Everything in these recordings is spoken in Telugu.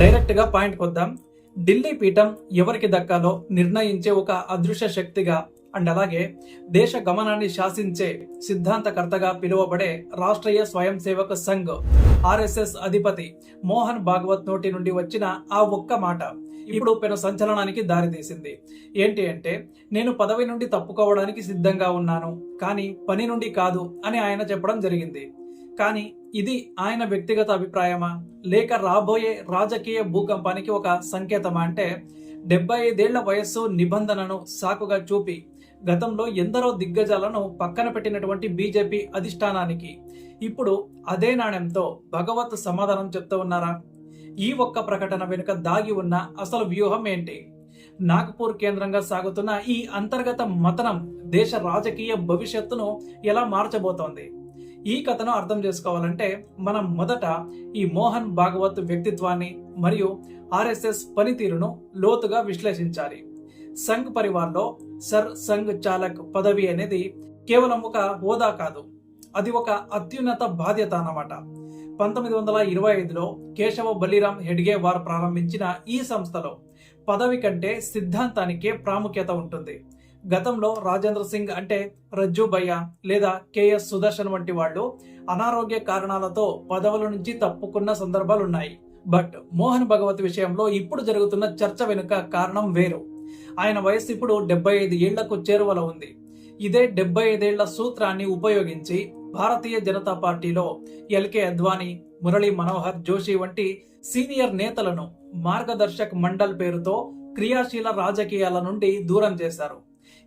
డైరెక్ట్ గా పాయింట్ కొద్దాం. ఢిల్లీ పీఠం ఎవరికి దక్కాలో నిర్ణయించే ఒక అదృశ్య శక్తిగా అండ్ అలాగే దేశ గమనాన్ని శాసించే సిద్ధాంతకర్తగా పిలువబడే రాష్ట్రీయ స్వయం సేవక సంఘ్ ఆర్ఎస్ఎస్ అధిపతి మోహన్ భాగవత్ నోటి నుండి వచ్చిన ఆ ఒక్క మాట ఇప్పుడు పెను సంచలనానికి దారితీసింది. ఏంటి అంటే, నేను పదవి నుండి తప్పుకోవడానికి సిద్ధంగా ఉన్నాను, కానీ పని నుండి కాదు అని ఆయన చెప్పడం జరిగింది. కానీ ఇది ఆయన వ్యక్తిగత అభిప్రాయమా, లేక రాబోయే రాజకీయ భూకంపానికి ఒక సంకేతమా అంటే, 75 ఏళ్ల వయస్సు నిబంధనను సాకుగా చూపి గతంలో ఎందరో దిగ్గజాలను పక్కన పెట్టినటువంటి బీజేపీ అధిష్టానానికి ఇప్పుడు అదే నాణ్యంతో భగవత్ సమాధానం చెప్తూ ఉన్నారా? ఈ ఒక్క ప్రకటన వెనుక దాగి ఉన్న అసలు వ్యూహం ఏంటి? నాగపూర్ కేంద్రంగా సాగుతున్న ఈ అంతర్గత మతనం దేశ రాజకీయ భవిష్యత్తును ఎలా మార్చబోతోంది? ఈ కథను అర్థం చేసుకోవాలంటే మనం మొదట ఈ మోహన్ భాగవత్ వ్యక్తిత్వాన్ని మరియు ఆర్ఎస్ఎస్ పనితీరును లోతుగా విశ్లేషించాలి. సంఘ్ పరివార్లో సర్ సంఘ్ చాలక్ పదవి అనేది కేవలం ఒక హోదా కాదు, అది ఒక అత్యున్నత బాధ్యత అన్నమాట. 1925లో కేశవ బలిరామ్ హెడ్గే వారు ప్రారంభించిన ఈ సంస్థలో పదవి కంటే సిద్ధాంతానికే ప్రాముఖ్యత ఉంటుంది. గతంలో రాజేంద్ర సింగ్ అంటే రజ్జుభయ్య లేదా కేఎస్ సుదర్శన్ వంటి వాళ్ళు అనారోగ్య కారణాలతో పదవుల నుంచి తప్పుకున్న సందర్భాలున్నాయి. బట్ మోహన్ భగవత్ విషయంలో ఇప్పుడు జరుగుతున్న చర్చ వెనుక కారణం వేరు. ఆయన వయసు ఇప్పుడు 75 ఏళ్లకు చేరువలో ఉంది. ఇదే 75 ఏళ్ల సూత్రాన్ని ఉపయోగించి భారతీయ జనతా పార్టీలో ఎల్కే అద్వానీ, మురళీ మనోహర్ జోషి వంటి సీనియర్ నేతలను మార్గదర్శక్ మండల్ పేరుతో క్రియాశీల రాజకీయాల నుండి దూరం చేశారు.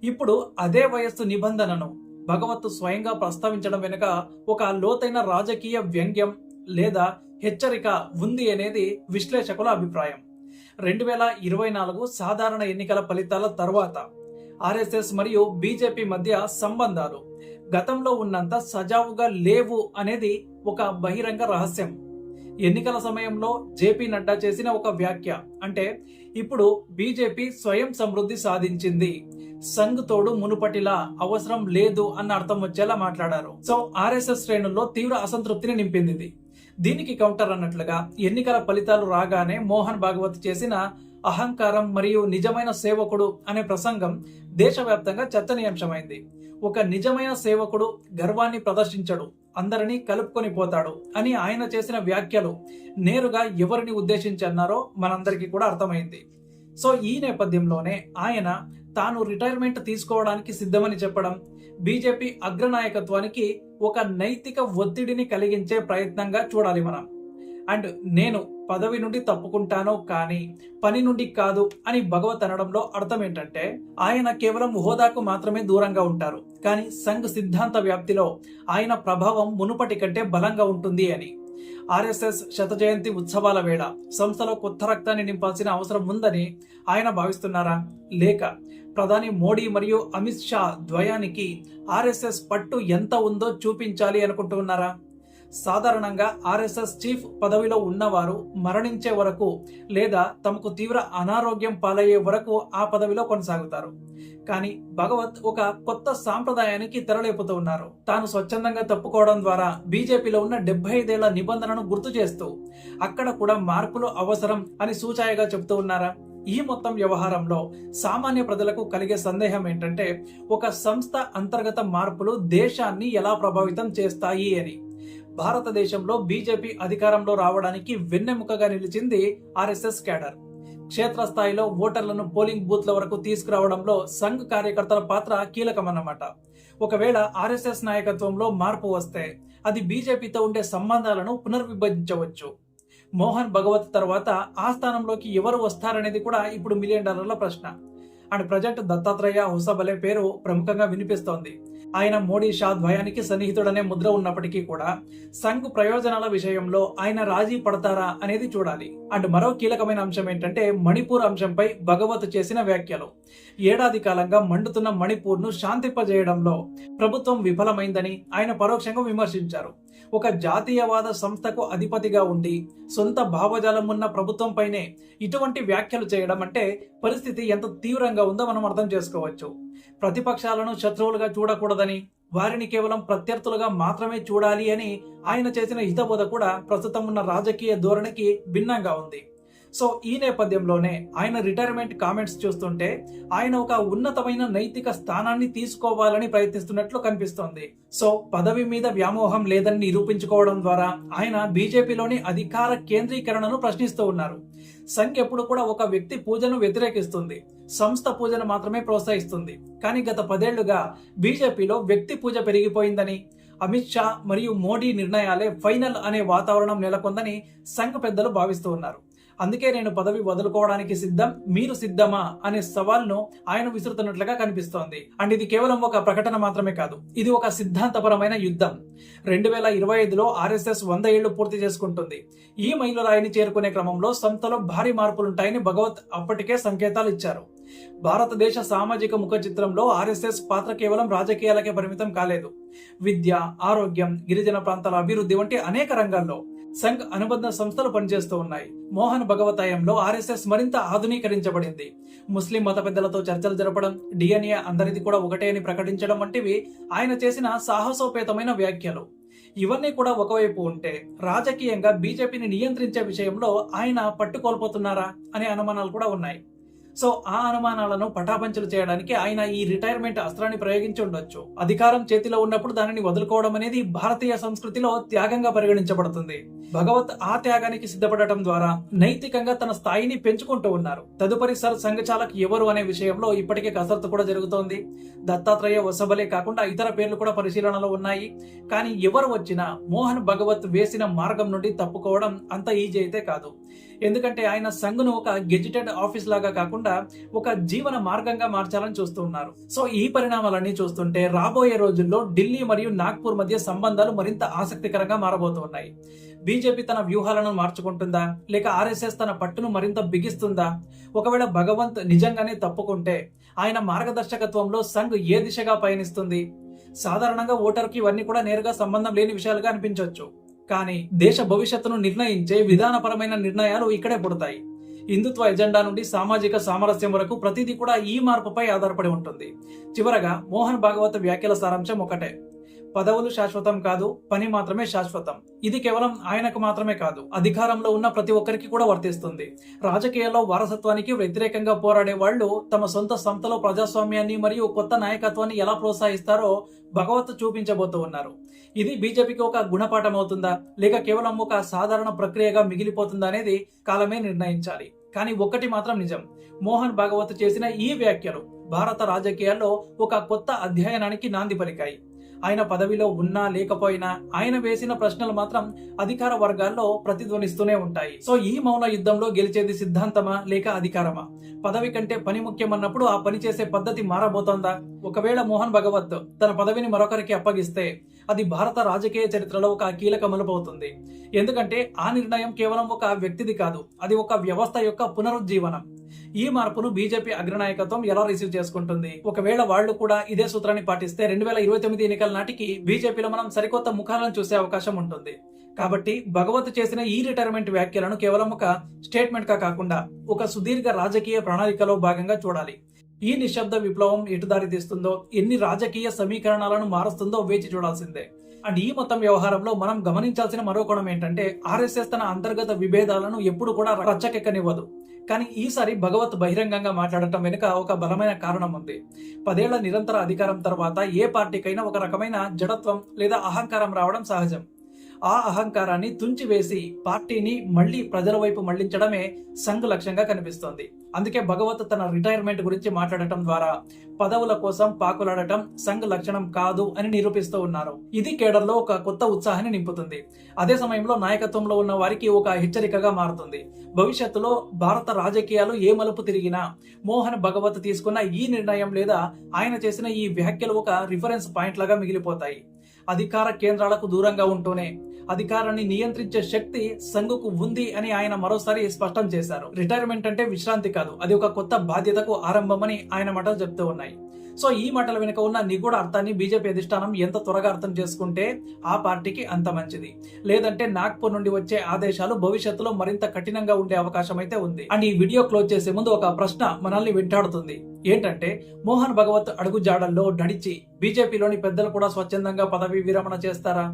ఇప్పుడు అదే వయస్సు నిబంధనను భగవత్ స్వయంగా ప్రస్తావించడం వెనుక ఒక లోతైన రాజకీయ వ్యంగ్యం లేదా హెచ్చరిక ఉంది అనేది విశ్లేషకుల అభిప్రాయం. 2024 సాధారణ ఎన్నికల ఫలితాల తర్వాత ఆర్ఎస్ఎస్ మరియు బీజేపీ మధ్య సంబంధాలు గతంలో ఉన్నంత సజావుగా లేవు అనేది ఒక బహిరంగ రహస్యం. ఎన్నికల సమయంలో జేపీ నడ్డా చేసిన ఒక వ్యాఖ్య అంటే, ఇప్పుడు బీజేపీ స్వయం సమృద్ధి సాధించింది, సంఘ్ తోడు మునుపటిలా అవసరం లేదు అన్న అర్థం వచ్చేలా మాట్లాడారు. సో ఆర్ఎస్ఎస్ శ్రేణుల్లో తీవ్ర అసంతృప్తిని నింపింది. దీనికి కౌంటర్ అన్నట్లుగా ఎన్నికల ఫలితాలు రాగానే మోహన్ భాగవత్ చేసిన అహంకారం మరియు నిజమైన సేవకుడు అనే ప్రసంగం దేశవ్యాప్తంగా చర్చనీయాంశమైంది. ఒక నిజమైన సేవకుడు గర్వాన్ని ప్రదర్శించడు, అందరినీ కలుపుకొని పోతాడు అని ఆయన చేసిన వ్యాఖ్యలు నేరుగా ఎవరిని ఉద్దేశించి అన్నారో మనందరికీ కూడా అర్థమైంది. సో ఈ నేపథ్యంలోనే ఆయన తాను రిటైర్మెంట్ తీసుకోవడానికి సిద్ధమని చెప్పడం బీజేపీ అగ్రనాయకత్వానికి ఒక నైతిక ఒత్తిడిని కలిగించే ప్రయత్నంగా చూడాలి మనం. అండ్ నేను పదవి నుండి తప్పుకుంటాను కానీ పని నుండి కాదు అని భగవత్ అనడంలో అర్థం ఏంటంటే, ఆయన కేవలం హోదాకు మాత్రమే దూరంగా ఉంటారు, కానీ సంఘ్ సిద్ధాంత వ్యాప్తిలో ఆయన ప్రభావం మునుపటి కంటే బలంగా ఉంటుంది అని. ఆర్ఎస్ఎస్ శత జయంతి ఉత్సవాల వేళ సంస్థలో కొత్త రక్తాన్ని నింపాల్సిన అవసరం ఉందని ఆయన భావిస్తున్నారా, లేక ప్రధాని మోడీ మరియు అమిత్ షా ద్వయానికి ఆర్ఎస్ఎస్ పట్టు ఎంత ఉందో చూపించాలి అనుకుంటున్నారా? సాధారణంగా ఆర్ఎస్ఎస్ చీఫ్ పదవిలో ఉన్నవారు మరణించే వరకు లేదా తమకు తీవ్ర అనారోగ్యం పాలయ్యే వరకు ఆ పదవిలో కొనసాగుతారు. కానీ భగవత్ ఒక కొత్త సాంప్రదాయానికి తెరలేపుతూ ఉన్నారు. తాను స్వచ్ఛందంగా తప్పుకోవడం ద్వారా బీజేపీలో ఉన్న 75 ఏళ్ల నిబంధనను గుర్తు చేస్తూ అక్కడ కూడా మార్పులు అవసరం అని సూచాయగా చెబుతూ ఉన్నారా? ఈ మొత్తం వ్యవహారంలో సామాన్య ప్రజలకు కలిగే సందేహం ఏంటంటే, ఒక సంస్థ అంతర్గత మార్పులు దేశాన్ని ఎలా ప్రభావితం చేస్తాయి అని. భారతదేశంలో బీజేపీ అధికారంలో రావడానికి వెన్నెముకగా నిలిచింది ఆర్ఎస్ఎస్ క్యాడర్. క్షేత్రస్థాయిలో ఓటర్లను పోలింగ్ బూత్ల వరకు తీసుకురావడంలో సంఘ్ కార్యకర్తల పాత్ర కీలకమన్నమాట. ఒకవేళ ఆర్ఎస్ఎస్ నాయకత్వంలో మార్పు వస్తే అది బీజేపీతో ఉండే సంబంధాలను పునర్విభజించవచ్చు. మోహన్ భగవత్ తర్వాత ఆ స్థానంలోకి ఎవరు వస్తారనేది కూడా ఇప్పుడు $1 మిలియన్ ప్రశ్న. అండ్ ప్రజెంట్ దత్తాత్రేయ హోసబలే పేరు ప్రముఖంగా వినిపిస్తోంది. ఆయన మోడీ షా ద్వయానికి సన్నిహితుడనే ముద్ర ఉన్నప్పటికీ కూడా సంఘ్ ప్రయోజనాల విషయంలో ఆయన రాజీ పడతారా అనేది చూడాలి. అండ్ మరో కీలకమైన అంశం ఏంటంటే, మణిపూర్ అంశంపై భగవత్ చేసిన వ్యాఖ్యలు. ఏడాది కాలంగా మండుతున్న మణిపూర్ను శాంతింపజేయడంలో ప్రభుత్వం విఫలమైందని ఆయన పరోక్షంగా విమర్శించారు. ఒక జాతీయవాద సంస్థకు అధిపతిగా ఉండి సొంత భావజాలం ఉన్న ప్రభుత్వంపైనే ఇటువంటి వ్యాఖ్యలు చేయడం అంటే పరిస్థితి ఎంత తీవ్రంగా ఉందో మనం అర్థం చేసుకోవచ్చు. ప్రతిపక్షాలను శత్రువులుగా చూడకూడదని, వారిని కేవలం ప్రత్యర్థులుగా మాత్రమే చూడాలి అని ఆయన చేసిన హితబోధ కూడా ప్రస్తుతం ఉన్న రాజకీయ ధోరణికి భిన్నంగా ఉంది. సో ఈ నేపథ్యంలోనే ఆయన రిటైర్మెంట్ కామెంట్స్ చూస్తుంటే ఆయన ఒక ఉన్నతమైన నైతిక స్థానాన్ని తీసుకోవాలని ప్రయత్నిస్తున్నట్లు కనిపిస్తోంది. సో పదవి మీద వ్యామోహం లేదని నిరూపించుకోవడం ద్వారా ఆయన బీజేపీలోని అధికార కేంద్రీకరణను ప్రశ్నిస్తూ ఉన్నారు. సంఘ్ ఎప్పుడు కూడా ఒక వ్యక్తి పూజను వ్యతిరేకిస్తుంది, సంస్థ పూజను మాత్రమే ప్రోత్సహిస్తుంది. కానీ గత 10 ఏళ్లుగా బీజేపీలో వ్యక్తి పూజ పెరిగిపోయిందని, అమిత్ షా మరియు మోడీ నిర్ణయాలే ఫైనల్ అనే వాతావరణం నెలకొందని సంఘ్ పెద్దలు భావిస్తూ ఉన్నారు. అందుకే నేను పదవి వదులుకోవడానికి సిద్ధం, మీరు సిద్ధమా అనే సవాల్ను ఆయన విసురుతున్నట్లుగా కనిపిస్తోంది. అండ్ ఇది కేవలం ఒక ప్రకటన మాత్రమే కాదు, ఇది ఒక సిద్ధాంతపరమైన యుద్ధం. 2025లో ఆర్ఎస్ఎస్ 100 ఏళ్లు పూర్తి చేసుకుంటుంది. ఈ మైలురాయిని చేరుకునే క్రమంలో సంస్థలో భారీ మార్పులుంటాయని భగవత్ అప్పటికే సంకేతాలు ఇచ్చారు. భారతదేశ సామాజిక ముఖ చిత్రంలో ఆర్ఎస్ఎస్ పాత్ర కేవలం రాజకీయాలకే పరిమితం కాలేదు. విద్య, ఆరోగ్యం, గిరిజన ప్రాంతాల అభివృద్ధి వంటి అనేక రంగాల్లో సంఘ్ అనుబంధ సంస్థలు పనిచేస్తూ ఉన్నాయి. మోహన్ భగవత్ హయాంలో ఆర్ఎస్ఎస్ మరింత ఆధునీకరించబడింది. ముస్లిం మత పెద్దలతో చర్చలు జరపడం, డిఎన్ఏ అందరిది కూడా ఒకటే అని ప్రకటించడం వంటివి ఆయన చేసిన సాహసోపేతమైన వ్యాఖ్యలు. ఇవన్నీ కూడా ఒకవైపు ఉంటే, రాజకీయంగా బీజేపీని నియంత్రించే విషయంలో ఆయన పట్టుకోల్పోతున్నారా అనే అనుమానాలు కూడా ఉన్నాయి. సో ఆ అనుమానాలను పటాపంచలు చేయడానికి ఆయన ఈ రిటైర్మెంట్ అస్త్రాన్ని ప్రయోగించి ఉండొచ్చు. అధికారం చేతిలో ఉన్నప్పుడు దానిని వదులుకోవడం అనేది భారతీయ సంస్కృతిలో త్యాగంగా పరిగణించబడుతుంది. భగవత్ ఆ త్యాగానికి సిద్ధపడటం ద్వారా నైతికంగా తన స్థాయిని పెంచుకుంటూ ఉన్నారు. తదుపరి సర్ సంఘచాలక్ ఎవరు అనే విషయంలో ఇప్పటికే కసరత్తు కూడా జరుగుతోంది. దత్తాత్రేయ వసబలే కాకుండా ఇతర పేర్లు కూడా పరిశీలనలో ఉన్నాయి. కానీ ఎవరు వచ్చినా మోహన్ భగవత్ వేసిన మార్గం నుండి తప్పుకోవడం అంత ఈజీ అయితే కాదు. ఎందుకంటే ఆయన సంఘ్ను ఒక గెజిటెడ్ ఆఫీస్ లాగా కాకుండా ఒక జీవన మార్గంగా మార్చాలని చూస్తూ ఉన్నారు. సో ఈ పరిణామాలన్నీ చూస్తుంటే రాబోయే రోజుల్లో ఢిల్లీ మరియు నాగ్పూర్ మధ్య సంబంధాలు మరింత ఆసక్తికరంగా మారబోతున్నాయి. బీజేపీ తన వ్యూహాలను మార్చుకుంటుందా, లేక ఆర్ఎస్ఎస్ తన పట్టును మరింత బిగిస్తుందా? ఒకవేళ భగవంత్ నిజంగానే తప్పుకుంటే ఆయన మార్గదర్శకత్వంలో సంఘ్ ఏ దిశగా పయనిస్తుంది? సాధారణంగా ఓటర్కి ఇవన్నీ కూడా నేరుగా సంబంధం లేని విషయాలుగా అనిపించవచ్చు. కానీ దేశ భవిష్యత్తును నిర్ణయించే విధానపరమైన నిర్ణయాలు ఇక్కడే పుడతాయి. హిందుత్వ ఎజెండా నుండి సామాజిక సామరస్యం వరకు ప్రతిదీ కూడా ఈ మార్పుపై ఆధారపడి ఉంటుంది. చివరగా మోహన్ భాగవత్ వ్యాఖ్యల సారాంశం ఒకటే: పదవులు శాశ్వతం కాదు, పని మాత్రమే శాశ్వతం. ఇది కేవలం ఆయనకు మాత్రమే కాదు, అధికారంలో ఉన్న ప్రతి ఒక్కరికి కూడా వర్తిస్తుంది. రాజకీయాల్లో వారసత్వానికి వ్యతిరేకంగా పోరాడే వాళ్ళు తమ సొంత సంస్థలో ప్రజాస్వామ్యాన్ని మరియు కొత్త నాయకత్వాన్ని ఎలా ప్రోత్సహిస్తారో భగవత్ చూపించబోతూ ఉన్నారు. ఇది బీజేపీకి ఒక గుణపాఠం అవుతుందా, లేక కేవలం ఒక సాధారణ ప్రక్రియగా మిగిలిపోతుందా అనేది కాలమే నిర్ణయించాలి. కానీ ఒక్కటి మాత్రం నిజం: మోహన్ భాగవత్ చేసిన ఈ వ్యాఖ్యలు భారత రాజకీయాల్లో ఒక కొత్త అధ్యయనానికి నాంది పలికాయి. ఆయన పదవిలో ఉన్నా లేకపోయినా ఆయన వేసిన ప్రశ్నలు మాత్రం అధికార వర్గాల్లో ప్రతిధ్వనిస్తూనే ఉంటాయి. సో ఈ మౌన యుద్ధంలో గెలిచేది సిద్ధాంతమా లేక అధికారమా? పదవి కంటే పని ముఖ్యమన్నప్పుడు ఆ పని చేసే పద్ధతి మారబోతోందా? ఒకవేళ మోహన్ భగవత్ తన పదవిని మరొకరికి అప్పగిస్తే అది భారత రాజకీయ చరిత్రలో ఒక కీలక మలుపు అవుతుంది. ఎందుకంటే ఆ నిర్ణయం కేవలం ఒక వ్యక్తిది కాదు, అది ఒక వ్యవస్థ యొక్క పునరుజ్జీవనం. ఈ మార్పును బీజేపీ అగ్రనాయకత్వం ఎలా రిసీవ్ చేసుకుంటుంది? ఒకవేళ వాళ్ళు కూడా ఇదే సూత్రాన్ని పాటిస్తే 2029 ఎన్నికల నాటికి బీజేపీలో మనం సరికొత్త ముఖాలను చూసే అవకాశం ఉంటుంది. కాబట్టి భగవత్ చేసిన ఈ రిటైర్మెంట్ వ్యాఖ్యలను కేవలం ఒక స్టేట్మెంట్ గా కాకుండా ఒక సుదీర్ఘ రాజకీయ ప్రణాళికలో భాగంగా చూడాలి. ఈ నిశ్శబ్ద విప్లవం ఎటు దారి తీస్తుందో, ఎన్ని రాజకీయ సమీకరణాలను మారుస్తుందో వేచి చూడాల్సిందే. అండ్ ఈ మొత్తం వ్యవహారంలో మనం గమనించాల్సిన మరో కోణం ఏంటంటే, ఆర్ఎస్ఎస్ తన అంతర్గత విభేదాలను ఎప్పుడు కూడా రచ్చకెక్కనివ్వదు. కానీ ఈసారి భగవత్ బహిరంగంగా మాట్లాడటం వెనుక ఒక బలమైన కారణం ఉంది. 10 ఏళ్ల నిరంతర అధికారం తర్వాత ఏ పార్టీకైనా ఒక రకమైన జడత్వం లేదా అహంకారం రావడం సహజం. ఆ అహంకారాన్ని తుంచివేసి పార్టీని మళ్లీ ప్రజల వైపు మళ్లించడమే సంఘ్ లక్ష్యంగా కనిపిస్తోంది. అందుకే భగవత్ తన రిటైర్మెంట్ గురించి మాట్లాడటం ద్వారా పదవుల కోసం పాకులాడటం సంఘ్ లక్షణం కాదు అని నిరూపిస్తూ ఉన్నారు. ఇది కేడర్లో ఒక కొత్త ఉత్సాహాన్ని నింపుతుంది. అదే సమయంలో నాయకత్వంలో ఉన్న వారికి ఒక హెచ్చరికగా మారుతుంది. భవిష్యత్తులో భారత రాజకీయాలు ఏ మలుపు తిరిగినా మోహన్ భగవత్ తీసుకున్న ఈ నిర్ణయం లేదా ఆయన చేసిన ఈ వ్యాఖ్యలు ఒక రిఫరెన్స్ పాయింట్ లాగా మిగిలిపోతాయి. అధికార కేంద్రాలకు దూరంగా ఉంటూనే అధికారాన్ని నియంత్రించే శక్తి సంఘుకు ఉంది అని ఆయన మరోసారి స్పష్టం చేశారు. రిటైర్మెంట్ అంటే విశ్రాంతి కాదు, అది ఒక కొత్త బాధ్యతకు ఆరంభమని ఆయన మాటలు చెప్తూ ఉన్నాయి. సో ఈ మాటల వెనుక ఉన్న నిగూఢ అర్థాన్ని బీజేపీ అధిష్టానం ఎంత త్వరగా అర్థం చేసుకుంటే ఆ పార్టీకి అంత మంచిది. లేదంటే నాగ్పూర్ నుండి వచ్చే ఆదేశాలు భవిష్యత్తులో మరింత కఠినంగా ఉండే అవకాశం అయితే ఉంది. అండ్ ఈ వీడియో క్లోజ్ చేసే ముందు ఒక ప్రశ్న మనల్ని వెంటాడుతుంది. ఏంటంటే మోహన్ భగవత్ అడుగు జాడల్లో నడిచి బీజేపీలోని పెద్దలు కూడా స్వచ్ఛందంగా పదవి విరమణ చేస్తారా,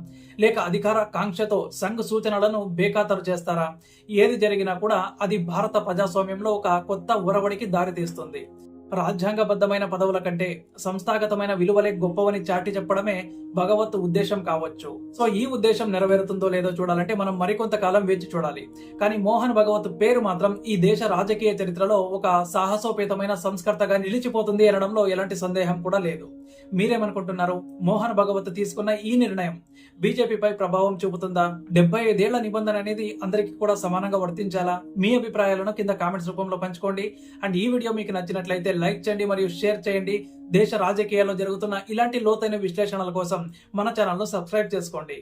లేక అధికార కాంక్షతో సంఘ్ సూచనలను బేఖాతరు చేస్తారా? ఏది జరిగినా కూడా అది భారత ప్రజాస్వామ్యంలో ఒక కొత్త ఒరవడికి దారితీస్తుంది. రాజ్యాంగబద్ధమైన పదవుల కంటే సంస్థాగతమైన విలువలే గొప్పవని చాటి చెప్పడమే భగవత్ ఉద్దేశం కావచ్చు. సో ఈ ఉద్దేశం నెరవేరుతుందో లేదో చూడాలంటే మనం మరికొంతకాలం వేచి చూడాలి. కానీ మోహన్ భగవత్ పేరు మాత్రం ఈ దేశ రాజకీయ చరిత్రలో ఒక సాహసోపేతమైన సంస్కర్తగా నిలిచిపోతుంది అనడంలో ఎలాంటి సందేహం కూడా లేదు. మీరేమనుకుంటున్నారు? మోహన్ భగవత్ తీసుకున్న ఈ నిర్ణయం బీజేపీపై ప్రభావం చూపుతుందా? 75 ఏళ్ల నిబంధన అనేది అందరికీ కూడా సమానంగా వర్తించాలా? మీ అభిప్రాయాలను కింద కామెంట్స్ రూపంలో పంచుకోండి. అండ్ ఈ వీడియో మీకు నచ్చినట్లయితే లైక్ చేయండి మరియు షేర్ చేయండి. దేశ రాజకీయాల్లో జరుగుతున్న ఇలాంటి లోతైన విశ్లేషణల కోసం మన ఛానల్ను సబ్స్క్రైబ్ చేసుకోండి.